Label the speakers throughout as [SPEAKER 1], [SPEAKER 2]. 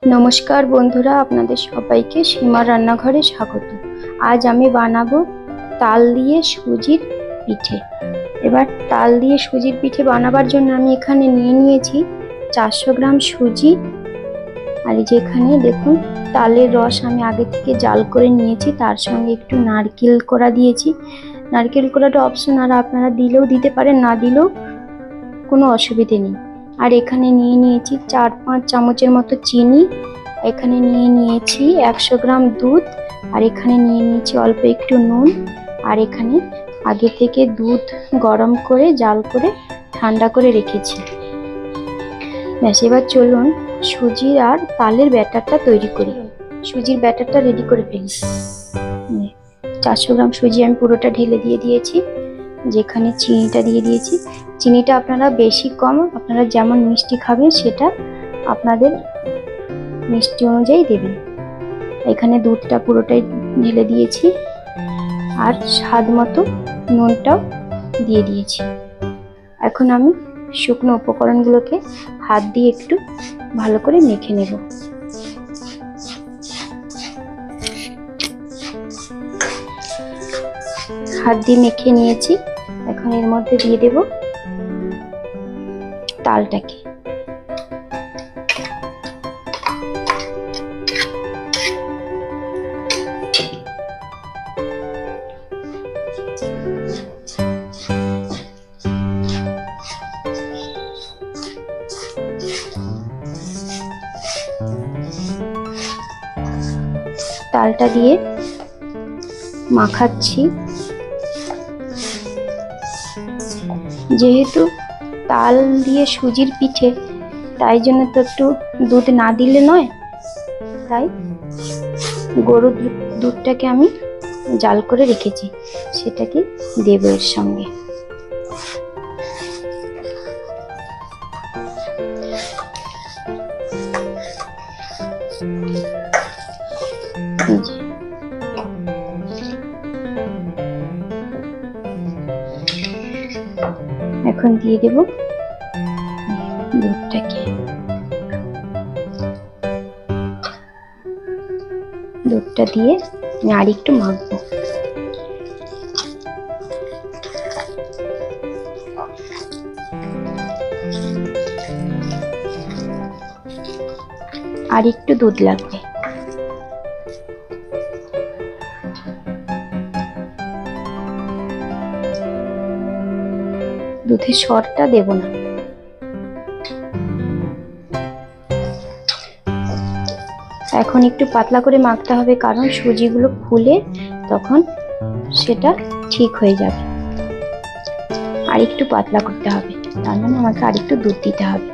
[SPEAKER 1] नमस्कार बंधुरा आपनादेर सबाइके सीमार रान्नाघरे स्वागत। आज आमी बानाबो ताल दिए सुजिर पिठे। एबार ताल दिए सुजिर पिठे बानाबार जोन्नो आमी एखाने निये नियेछि 400 ग्राम सुजी और जेखाने देखुन तालेर रस आमी आगे थेके जाल करे नियेछि, तार संगे एकटु नारकेल कोड़ा दियेछि। नारकेल कोड़ाटा अपशनाल, आपनारा दिलेও दिते पारेन, ना दिलेও कोनो असुविधा नेই। और एखाने निये नियेछि 4-5 चामचेर मतो चीनी, एखाने निये नियेछि 100 ग्राम दूध और एखाने निये नियेछि अल्प एकटु नुन और एखाने आगे थेके दूध गरम करे जाल करे ठंडा करे रेखेछि। ब्यास एबार चलुन सुजी और तालेर बैटारटा तैरी करी। सुजिर बैटारटा रेडी करे फेली। 400 ग्राम सुजी आमि पुरोटा ढेले दिए दिएछि, जेखाने चिनिटा दिए दिएछि। चिनिटा आपनारा बेशी कम आपनारा जेमन मिष्टि खाबेन सेटा आपनादेर मिष्टि अनुयायी देबेन। एखाने दूधटा पुरोटाई ढेले दिएछि और स्वाद मतो नुनटाও दिए दिएछि। এখন আমি শুকনো উপকরণগুলোকে হাত দিয়ে একটু ভালো করে মেখে নেব। হাত দিয়ে মেখে নিয়েছি। এখন এর মধ্যে দিয়ে দেব তালটাকে। তালটা দিয়ে মাখাচ্ছি। যেহেতু তাল দিয়ে সুজির পিঠে, তাই জন্য তো একটু দুধ না দিলে নয়, তাই গরুর দুধটাকে আমি জাল করে রেখেছি, সেটাকে দেব এর সঙ্গে। এখন দিয়ে দেব দুধটাকে। দুধটা দিয়ে আমি আর একটু মাখবো। আর একটু দুধ লাগবে। দুধের সরটা দেব না। এখন একটু পাতলা করে মাখতে হবে, কারণ সুজিগুলো ফুলে তখন সেটা ঠিক হয়ে যাবে। আর একটু পাতলা করতে হবে, তার মানে আমাকে আর একটু দুধ দিতে হবে।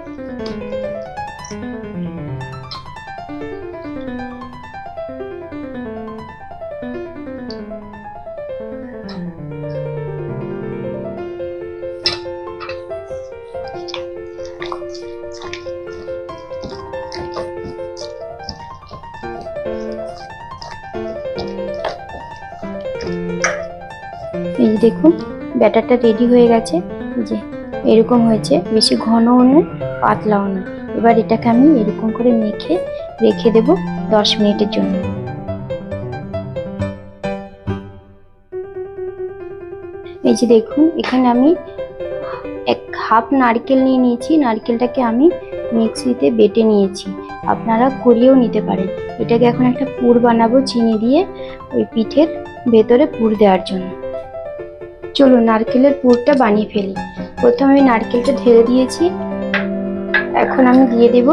[SPEAKER 1] এই দেখুন ব্যাটারটা রেডি হয়ে গেছে, যে এরকম হয়েছে, বেশি ঘনও নয় পাতলাও নয়। এবার এটাকে আমি এরকম করে মেখে রেখে দেব 10 মিনিটের জন্য। এই যে দেখুন এখানে আমি হাফ নারকেল নিয়ে নিয়েছি। নারকেলটাকে আমি মিক্সিতে বেটে নিয়েছি, আপনারা কুড়িয়েও নিতে পারেন। এটাকে এখন একটা পুর বানাবো চিনি দিয়ে, ওই পিঠের ভেতরে পুর দেওয়ার জন্য। চলুন নারকেলের পুরটা বানিয়ে ফেলি। প্রথমে আমি নারকেলটা ঢেলে দিয়েছি, এখন আমি দিয়ে দেব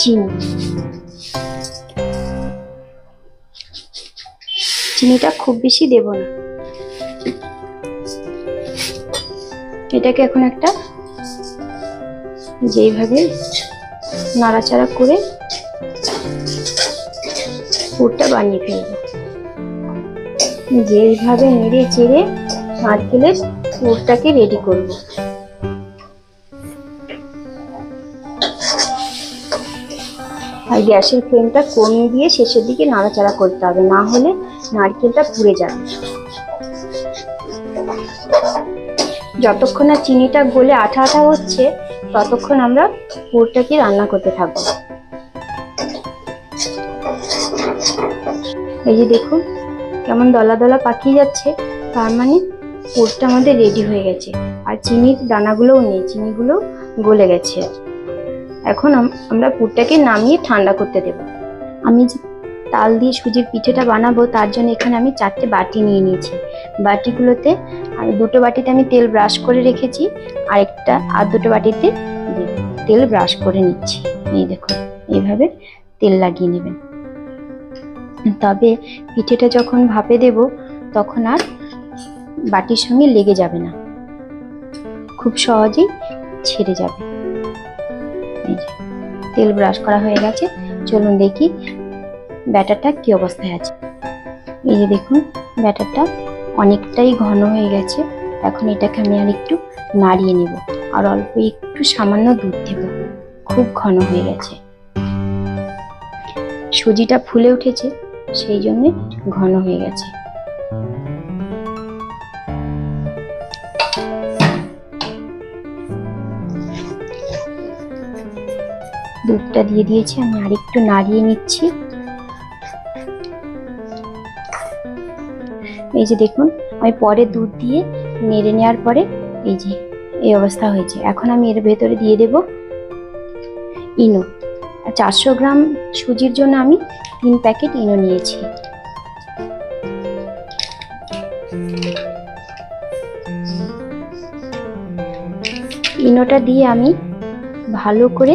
[SPEAKER 1] চিনি। চিনিটা খুব বেশি দেব না। এটাকে এখন একটা যেইভাবে নাড়াচাড়া করে পুরটা বানিয়ে ফেলবো। যেইভাবে নেড়ে চেড়ে নারকেলের পুরটাকে রেডি করব। আর গ্যাসের ফ্লেমটা কমিয়ে দিয়ে শেষের দিকে নাড়াচাড়া করতে হবে, না হলে নারকেলটা পুড়ে যাবে। যতক্ষণ না চিনিটা গলে আঠা আঠা হচ্ছে ততক্ষণ আমরা পুরটাকে রান্না করতে থাকবো। এই যে দেখুন কেমন দলা দলা পাকিয়ে যাচ্ছে, তার মানে পুরটা আমাদের রেডি হয়ে গেছে। আর চিনির দানাগুলোও নেই, চিনিগুলো গলে গেছে। এখন আমরা পুরটাকে নামিয়ে ঠান্ডা করতে দেব। আমি যে তাল দিয়ে সুজির পিঠেটা বানাবো তার জন্য এখানে আমি 4টে বাটি নিয়ে নিয়েছি। বাটিগুলোতে আমি 2টো বাটিতে আমি তেল ব্রাশ করে রেখেছি, আর 2টো বাটিতে তেল ব্রাশ করে নিচ্ছি। এই দেখুন এইভাবে তেল লাগিয়ে নেবেন, তবে পিঠেটা যখন ভাপে দেব তখন আর বাটির সঙ্গে লেগে যাবে না, খুব সহজেই ছেড়ে যাবে। এই যে তেল ব্রাশ করা হয়ে গেছে, চলুন দেখি ব্যাটারটা কি অবস্থায় আছে। এই যে দেখুন ব্যাটারটা অনেকটাই ঘন হয়ে গেছে। এখন এটাকে আমি আর একটু নাড়িয়ে নেব, আর অল্প একটু সামান্য দুধ দেব। খুব ঘন হয়ে গেছে, সুজিটা ফুলে উঠেছে সেই জন্য ঘন হয়ে গেছে। দুধটা দিয়ে দিয়েছি, আমি আরেকটু নাড়িয়ে নিচ্ছি। এই যে দেখুন আমি পরে দুধ দিয়ে নেড়ে নেওয়ার পরে এই যে এই অবস্থা হয়েছে। এখন আমি এর ভেতরে দিয়ে দেব ইনো। 400 গ্রাম সুজির জন্য আমি 3 প্যাকেট ইনো নিয়েছি। ইনোটা দিয়ে আমি ভালো করে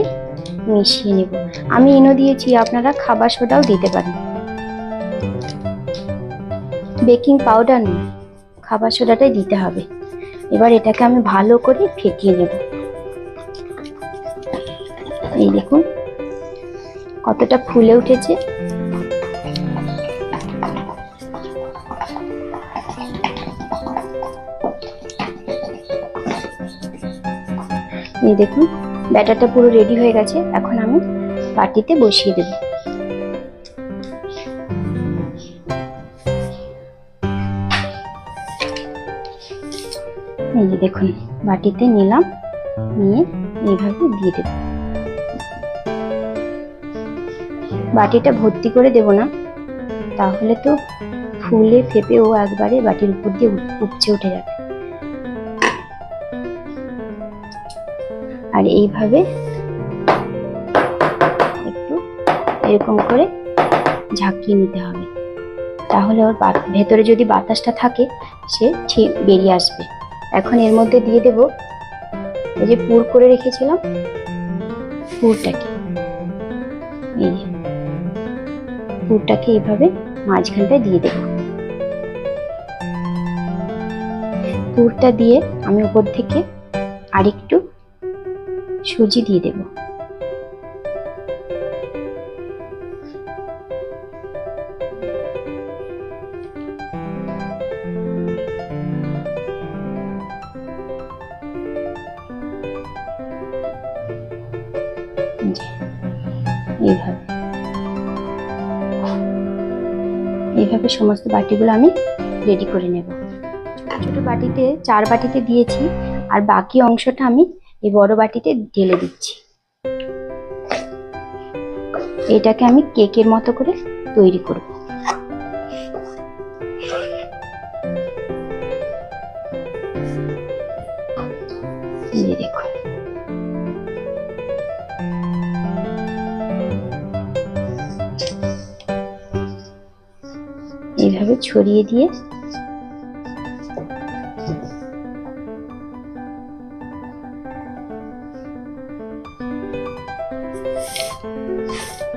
[SPEAKER 1] মিশিয়ে নেব। আমি ইনো দিয়েছি, আপনারা খাবার সোডাও দিতে পারেন। বেকিং পাউডার নয়, খাবার সোডাটাই দিতে হবে। এবার এটাকে আমি ভালো করে ফেটিয়ে নেব। এই দেখুন কতটা ফুলে উঠেছে। এই দেখুন ব্যাটারটা পুরো রেডি হয়ে গেছে। এখন আমি বাটিতে বসিয়ে দেব। এই যে দেখুন বাটিতে নিলাম, নিয়ে এইভাবে দিয়ে দেব। বাটিটা ভর্তি করে দেব না, তাহলে তো ফুলে ফেপে ও একবারে বাটির উপর দিয়ে উপচে উঠে যাবে। আর এইভাবে একটু এরকম করে ঝাঁকিয়ে নিতে হবে, তাহলে ওর ভেতরে যদি বাতাসটা থাকে সে ঠিক বেরিয়ে আসবে। এখন এর মধ্যে দিয়ে দেব এই যে পুর করে রেখেছিলাম পুরটাকে। এই পুরটাকে এইভাবে মাঝখানটায় দিয়ে দেব। পুরটা দিয়ে আমি উপর থেকে আরেকটু সুজি দিয়ে দেব। এইভাবে সমস্ত বাটিগুলো আমি রেডি করে নেব। ছোট ছোট বাটিতে 4 বাটিতে দিয়েছি, আর বাকি অংশটা আমি এই বড় বাটিতে ঢেলে দিচ্ছি। এটাকে আমি কেকের মতো করে তৈরি করব। এই দেখো এইভাবে ছড়িয়ে দিয়ে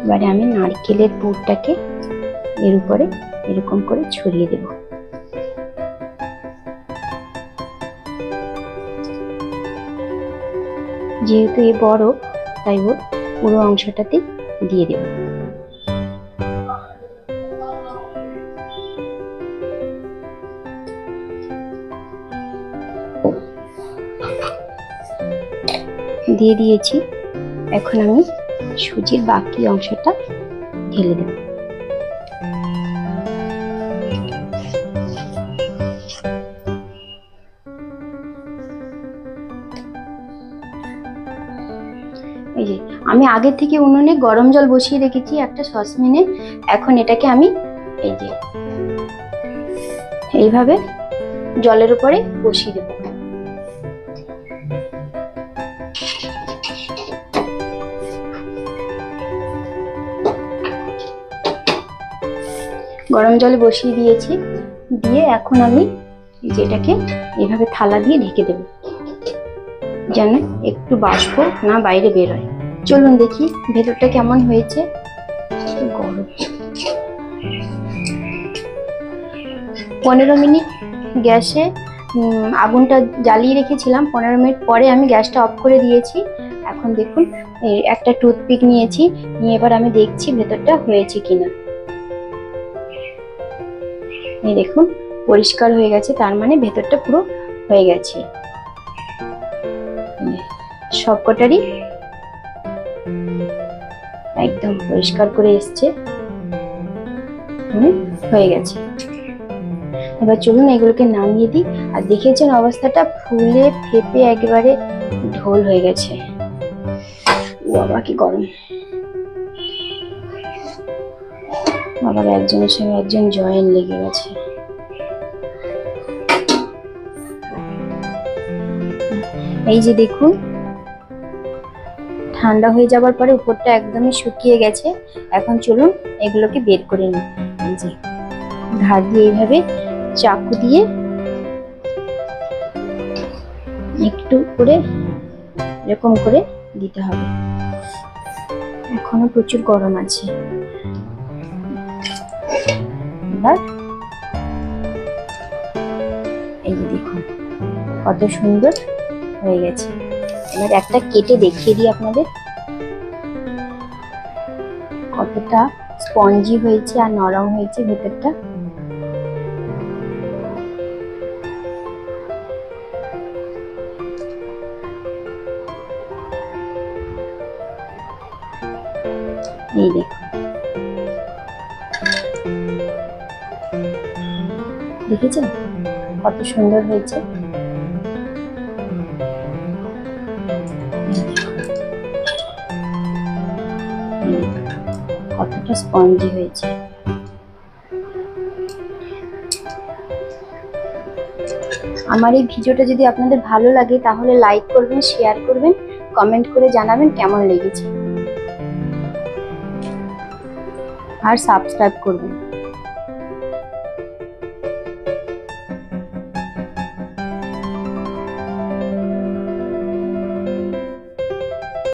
[SPEAKER 1] এবারে আমি নারকেলের পুরটাকে এর উপরে এরকম করে ছড়িয়ে দেব। যেহেতু এ বড় তাই ওর পুরো অংশটাতে দিয়ে দেব। দিয়ে দিয়েছি। এখন আমি সুজির বাকি অংশটা ঢেলে দেব। আগে থেকে উনুনে গরম জল বসিয়ে রেখেছি একটা সসপ্যানে। এখন এটাকে আমি এই যে এইভাবে জলের উপরে বসিয়ে দেব। গরম জলে বসিয়ে দিয়েছি, দিয়ে এখন আমি যেটাকে এইভাবে থালা দিয়ে ঢেকে দেব, যেন একটু বাষ্প না বাইরে বেরোয়। চলুন দেখি ভেতরটা কেমন হয়েছে। গরম 15 মিনিট গ্যাসে আগুনটা জ্বালিয়ে রেখেছিলাম। 15 মিনিট পরে আমি গ্যাসটা অফ করে দিয়েছি। এখন দেখুন একটা টুথপিক নিয়েছি, নিয়ে এবার আমি দেখছি ভেতরটা হয়েছে কিনা। এই দেখুন পরিষ্কার হয়ে গেছে, তার মানে ভেতরটা পুরো হয়ে গেছে। সবকটারই একদম পরিষ্কার করে এসছে, হয়ে গেছে। এবার চলুন এগুলোকে নামিয়ে দিই। আর দেখেছেন অবস্থাটা ফুলে ফেপে একেবারে ঢোল হয়ে গেছে। বাবা কি গরম! আবার একজনের সঙ্গে একজন জয়েন লেগে গেছে। এই যে দেখুন ঠান্ডা হয়ে যাবার পরে উপরটা একদমই শুকিয়ে গেছে। এখন চলুন এগুলোকে বের করে নিই। এই যে ধার দিয়ে এইভাবে চাকু দিয়ে একটু করে এরকম করে দিতে হবে। এখনো প্রচুর গরম আছে। এবার এই যে দেখুন কত সুন্দর হয়ে গেছে। এবার একটা কেটে দেখিয়ে দিই আপনাদের কতটা স্পঞ্জি হয়েছে আর নরম হয়েছে ভেতরটা। এই দেখুন, দেখেছেন কত সুন্দর হয়েছে। কতটা স্পঞ্জি হয়েছে। আমার এই ভিডিওটা যদি আপনাদের ভালো লাগে তাহলে লাইক করবেন, শেয়ার করবেন, কমেন্ট করে জানাবেন কেমন লেগেছে, আর সাবস্ক্রাইব করবেন।